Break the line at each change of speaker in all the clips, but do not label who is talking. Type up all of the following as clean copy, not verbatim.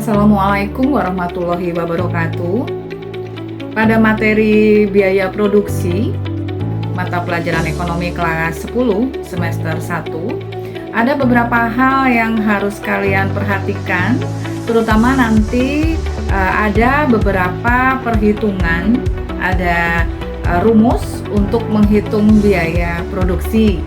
Assalamualaikum warahmatullahi wabarakatuh. Pada materi biaya produksi, mata pelajaran ekonomi kelas 10 semester 1, ada beberapa hal yang harus kalian perhatikan, terutama nanti ada beberapa perhitungan, ada rumus untuk menghitung biaya produksi.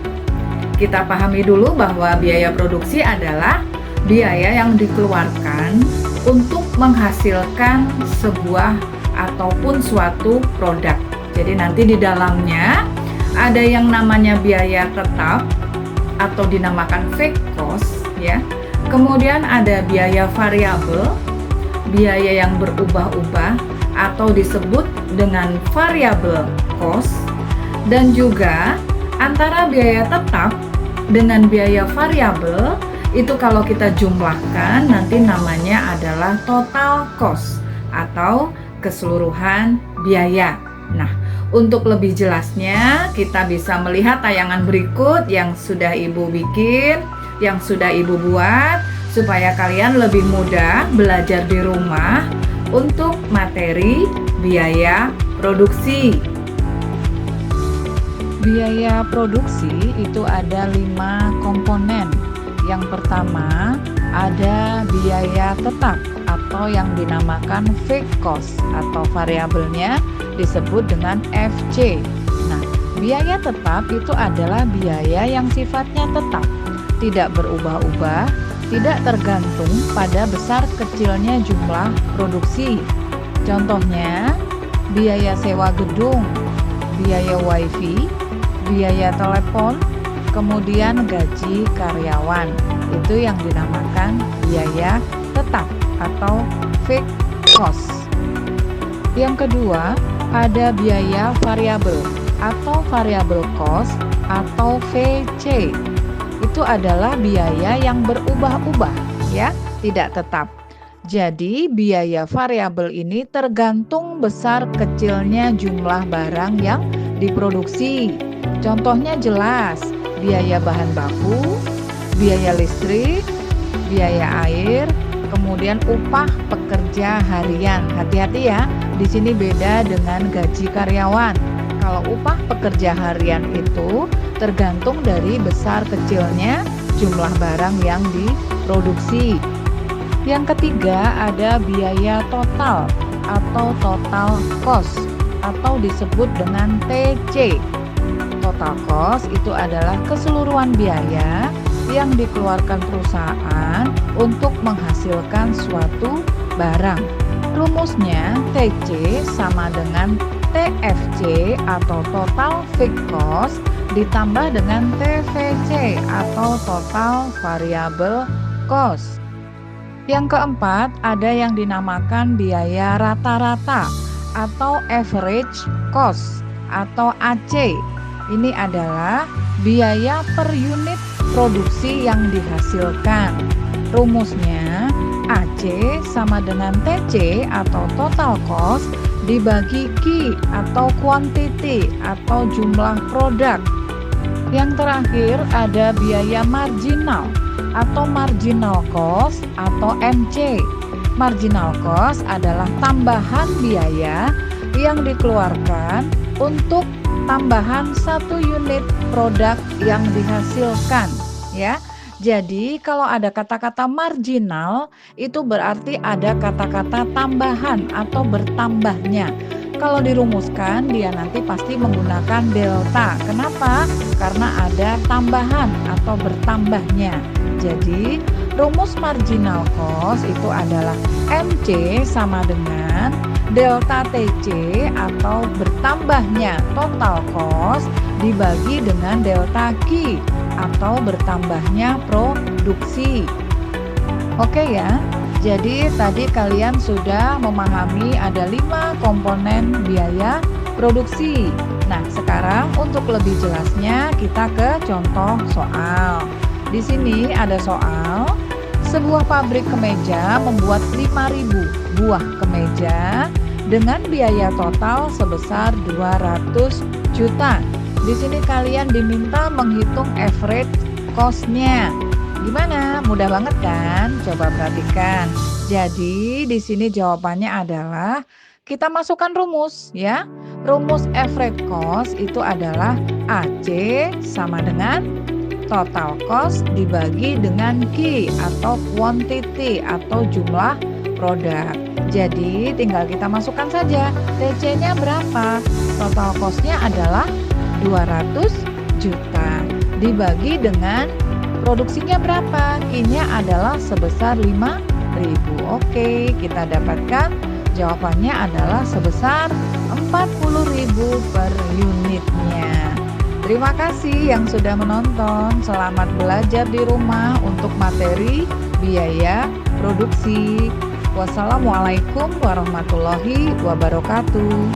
Kita pahami dulu bahwa biaya produksi adalah biaya yang dikeluarkan untuk menghasilkan sebuah ataupun suatu produk. Jadi nanti di dalamnya ada yang namanya biaya tetap atau dinamakan fixed cost ya. Kemudian ada biaya variabel, biaya yang berubah-ubah atau disebut dengan variable cost, dan juga antara biaya tetap dengan biaya variabel itu kalau kita jumlahkan nanti namanya adalah total cost atau keseluruhan biaya. Nah, untuk lebih jelasnya kita bisa melihat tayangan berikut yang sudah Ibu bikin, yang sudah Ibu buat, supaya kalian lebih mudah belajar di rumah untuk materi biaya produksi. Biaya produksi itu ada 5 komponen. Yang pertama ada biaya tetap atau yang dinamakan fixed cost atau variabelnya disebut dengan FC. Nah, biaya tetap itu adalah biaya yang sifatnya tetap, tidak berubah-ubah, tidak tergantung pada besar kecilnya jumlah produksi. Contohnya, biaya sewa gedung, biaya wifi, biaya telepon, kemudian gaji karyawan. Itu yang dinamakan biaya tetap atau fixed cost. Yang kedua, ada biaya variabel atau variable cost atau VC. Itu adalah biaya yang berubah-ubah ya, tidak tetap. Jadi biaya variabel ini tergantung besar kecilnya jumlah barang yang diproduksi. Contohnya jelas, biaya bahan baku, biaya listrik, biaya air, kemudian upah pekerja harian. Hati-hati ya, di sini beda dengan gaji karyawan. Kalau upah pekerja harian itu tergantung dari besar kecilnya jumlah barang yang diproduksi. Yang ketiga ada biaya total atau total cost atau disebut dengan TC. Total cost itu adalah keseluruhan biaya yang dikeluarkan perusahaan untuk menghasilkan suatu barang. Rumusnya TC sama dengan TFC atau total fixed cost ditambah dengan TVC atau total variable cost. Yang keempat ada yang dinamakan biaya rata-rata atau average cost atau AC. Ini adalah biaya per unit produksi yang dihasilkan. Rumusnya AC sama dengan TC atau total cost dibagi Q atau quantity atau jumlah produk. Yang terakhir ada biaya marginal atau marginal cost atau MC. Marginal cost adalah tambahan biaya yang dikeluarkan untuk tambahan satu unit produk yang dihasilkan ya. Jadi kalau ada kata-kata marginal itu berarti ada kata-kata tambahan atau bertambahnya. Kalau dirumuskan dia nanti pasti menggunakan delta. Kenapa? Karena ada tambahan atau bertambahnya. Jadi rumus marginal cost itu adalah MC sama dengan delta TC atau bertambahnya total cost dibagi dengan delta Q atau bertambahnya produksi. Oke ya, jadi tadi kalian sudah memahami ada 5 komponen biaya produksi. Nah, sekarang untuk lebih jelasnya kita ke contoh soal. Di sini ada soal, sebuah pabrik kemeja membuat 5.000 buah kemeja dengan biaya total sebesar 200 juta. Di sini kalian diminta menghitung average cost-nya. Gimana? Mudah banget kan? Coba perhatikan.
Jadi di sini jawabannya adalah kita masukkan rumus ya. Rumus average cost itu adalah AC sama dengan total cost dibagi dengan Q atau quantity atau jumlah produk. Jadi tinggal kita masukkan saja TC-nya berapa. Total cost-nya adalah 200 juta dibagi dengan produksinya berapa. Q-nya adalah sebesar 5.000. Oke, kita dapatkan jawabannya adalah sebesar 40.000 per unitnya. Terima kasih yang sudah menonton. Selamat belajar di rumah untuk materi biaya produksi. Wassalamualaikum warahmatullahi wabarakatuh.